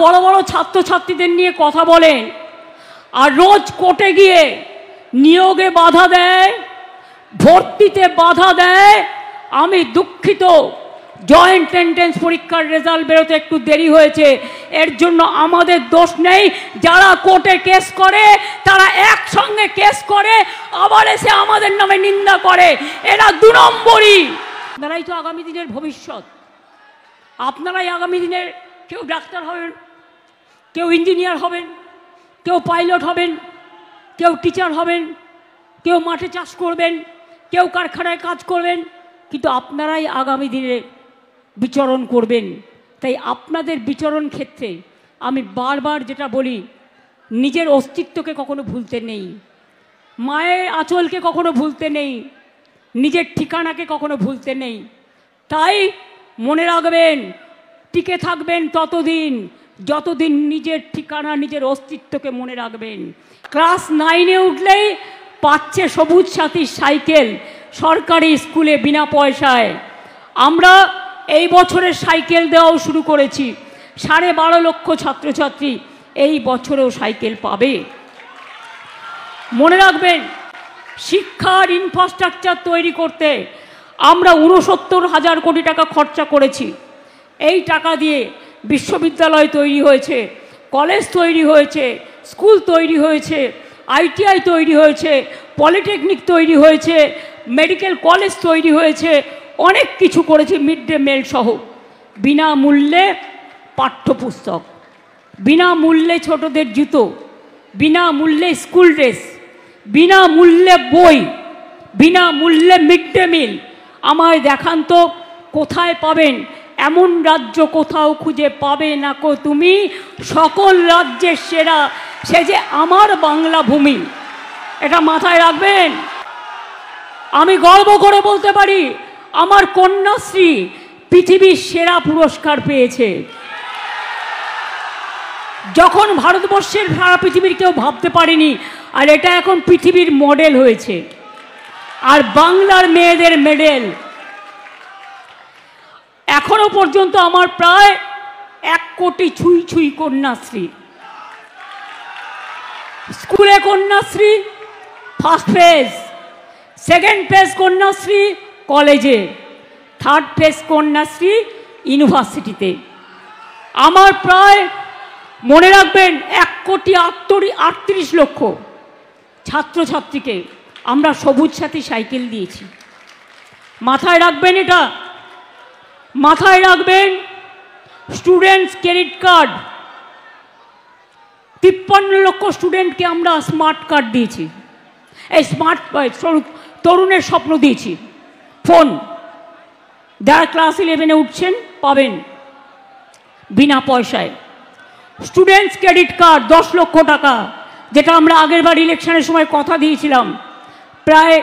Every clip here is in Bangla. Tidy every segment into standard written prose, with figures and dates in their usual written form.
বড় বড় ছাত্রছাত্রীদের নিয়ে কথা বলেন আর রোজ কোর্টে গিয়ে নিয়োগে বাধা দেয়, ভর্তিতে বাধা দেয়, আমি দুঃখিত। জয়েন্ট এন্ট্রান্স পরীক্ষার রেজাল্ট বেরোতে একটু দেরি হয়েছে, এর জন্য আমাদের দোষ নেই। যারা কোর্টে কেস করে তারা একসঙ্গে কেস করে আবার এসে আমাদের নামে নিন্দা করে, এরা 2 নম্বরই। আপনারাই তো আগামী দিনের ভবিষ্যৎ, আপনারাই আগামী দিনের কেউ ডাক্তার হবেন, কেউ ইঞ্জিনিয়ার হবেন, কেউ পাইলট হবেন, কেউ টিচার হবেন, কেউ মাঠে চাষ করবেন, কেউ কারখানায় কাজ করবেন, কিন্তু আপনারাই আগামী দিনে বিচরণ করবেন। তাই আপনাদের বিচরণ ক্ষেত্রে আমি বারবার যেটা বলি, নিজের অস্তিত্বকে কখনো ভুলতে নেই, মায়ের আঁচলকে কখনো ভুলতে নেই, নিজের ঠিকানাকে কখনো ভুলতে নেই। তাই মনে রাখবেন, টিকে থাকবেন ততদিন যতদিন নিজের ঠিকানা, নিজের অস্তিত্বকে মনে রাখবেন। ক্লাস 9-এ উঠলেই পাচ্ছে সবুজ সাথী সাইকেল সরকারি স্কুলে বিনা পয়সায়। আমরা এই বছরের সাইকেল দেওয়াও শুরু করেছি। 12.5 লক্ষ ছাত্রছাত্রী এই বছরেও সাইকেল পাবে। মনে রাখবেন, শিক্ষার ইনফ্রাস্ট্রাকচার তৈরি করতে আমরা 69,000 কোটি টাকা খরচা করেছি। এই টাকা দিয়ে বিশ্ববিদ্যালয় তৈরি হয়েছে, কলেজ তৈরি হয়েছে, স্কুল তৈরি হয়েছে, ITI তৈরি হয়েছে, পলিটেকনিক তৈরি হয়েছে, মেডিকেল কলেজ তৈরি হয়েছে, অনেক কিছু করেছে। মিড ডে মিল সহ বিনামূল্যে পাঠ্যপুস্তক, বিনামূল্যে ছোটদের জুতো, বিনামূল্যে স্কুল ড্রেস, বিনামূল্যে বই, বিনামূল্যে মিড ডে মিল। আমায় দেখান তো কোথায় পাবেন? এমন রাজ্য কোথাও খুঁজে পাবে না কো তুমি, সকল রাজ্যের সেরা সে যে আমার বাংলা ভূমি। এটা মাথায় রাখবেন। আমি গর্ব করে বলতে পারি, আমার কন্যাশ্রী পৃথিবীর সেরা পুরস্কার পেয়েছে। যখন ভারতবর্ষের সারা পৃথিবীর কেউ ভাবতে পারেনি, আর এটা এখন পৃথিবীর মডেল হয়েছে। আর বাংলার মেয়েদের মেডেল এখনো পর্যন্ত আমার প্রায় 1 কোটি ছুঁই ছুঁই কন্যাশ্রী। স্কুলে Kanyashree first phase, second phase Kanyashree কলেজে, থার্ড ফেজ কন্যাশ্রী ইউনিভার্সিটিতে। আমার প্রায় মনে রাখবেন 1,38 লক্ষ ছাত্রছাত্রীকে আমরা সবুজ সাথী সাইকেল দিয়েছি। মাথায় রাখবেন, এটা মাথায় রাখবেন। স্টুডেন্টস ক্রেডিট কার্ড 53 লক্ষ স্টুডেন্টকে আমরা স্মার্ট কার্ড দিয়েছি। এই স্মার্ট তরুণের স্বপ্ন দিয়েছি। ফোন যারা ক্লাস 11-এ উঠছেন পাবেন বিনা পয়সায়। স্টুডেন্টস ক্রেডিট কার্ড 10 লক্ষ টাকা, যেটা আমরা আগের বার ইলেকশনের সময় কথা দিয়েছিলাম। প্রায়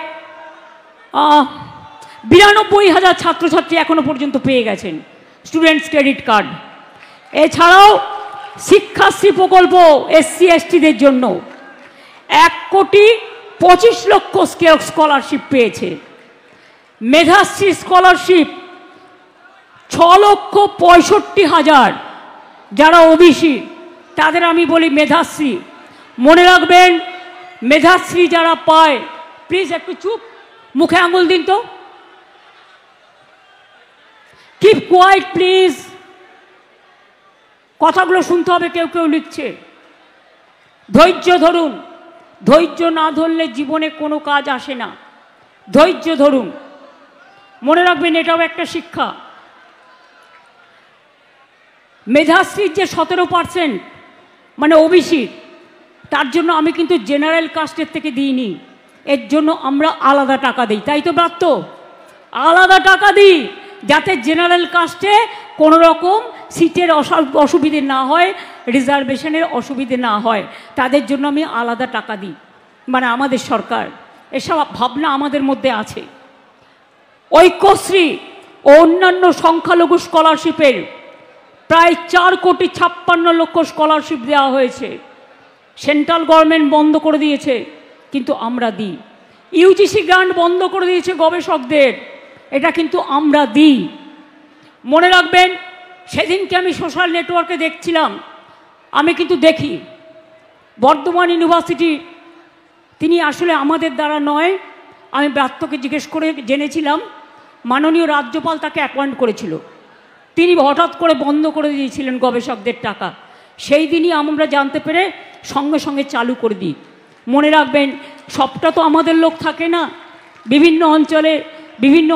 92,000 ছাত্রছাত্রী এখনো পর্যন্ত পেয়ে গেছেন স্টুডেন্টস ক্রেডিট কার্ড। এছাড়াও শিক্ষাশ্রী প্রকল্প SC STদের জন্য 1,25 লক্ষ স্কলারশিপ পেয়েছে। মেধাশ্রী স্কলারশিপ 6,65,000 যারা OBC তাদের আমি বলি মেধাশ্রী। মনে রাখবেন, মেধাশ্রী যারা পায়, প্লিজ একটু চুপ, মুখে আঙুল দিন তো, কিপ কোয়াইট প্লিজ, কথাগুলো শুনতে হবে। কেউ কেউ লিখছে। ধৈর্য ধরুন, ধৈর্য না ধরলে জীবনে কোনো কাজ আসে না। ধৈর্য ধরুন। মনে রাখবেন, এটাও একটা শিক্ষা। মেধাশ্রীর যে 17% মানে OBC, তার জন্য আমি কিন্তু জেনারেল কাস্টের থেকে দিইনি। এর জন্য আমরা আলাদা টাকা দিই, তাই তো ব্রাত্য? আলাদা টাকা দিই যাতে জেনারেল কাস্টে কোনো রকম সিটের অসুবিধে না হয়, রিজার্ভেশনের অসুবিধে না হয়, তাদের জন্য আমি আলাদা টাকা দিই। মানে আমাদের সরকার এসব ভাবনা আমাদের মধ্যে আছে। ঐক্যশ্রী ও অন্যান্য সংখ্যালঘু স্কলারশিপের প্রায় 4,56 লক্ষ স্কলারশিপ দেওয়া হয়েছে। সেন্ট্রাল গভর্নমেন্ট বন্ধ করে দিয়েছে, কিন্তু আমরা দিই। UGC গ্রান্ট বন্ধ করে দিয়েছে গবেষকদের, এটা কিন্তু আমরা দিই। মনে রাখবেন, সেদিনকে আমি সোশ্যাল নেটওয়ার্কে দেখছিলাম আমি কিন্তু দেখি বর্ধমান ইউনিভার্সিটি তিনি আসলে আমাদের দ্বারা নয়, আমি ব্রাত্যকে জিজ্ঞেস করে জেনেছিলাম মাননীয় রাজ্যপাল তাকে অ্যাপয়েন্ট করেছিল, তিনি হঠাৎ করে বন্ধ করে দিয়েছিলেন গবেষকদের টাকা। সেই দিনই আমরা জানতে পেরে সঙ্গে সঙ্গে চালু করে দিই। মনে রাখবেন, সবটা তো আমাদের লোক থাকে না, বিভিন্ন অঞ্চলে বিভিন্ন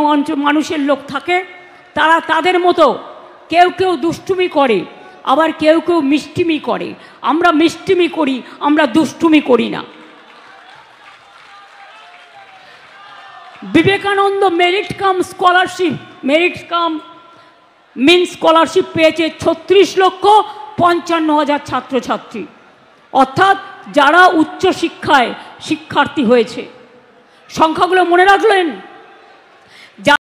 মানুষের লোক থাকে, তারা তাদের মতো কেউ কেউ দুষ্টুমি করে, আবার কেউ কেউ মিষ্টিমি করে। আমরা মিষ্টিমি করি, আমরা দুষ্টুমি করি না। Vivekananda merit cum scholarship, merit cum mean scholarship পেয়েছে 36,55,000 ছাত্রছাত্রী, অর্থাৎ যারা উচ্চশিক্ষায় শিক্ষার্থী হয়েছে। সংখ্যাগুলো মনে রাখলেন?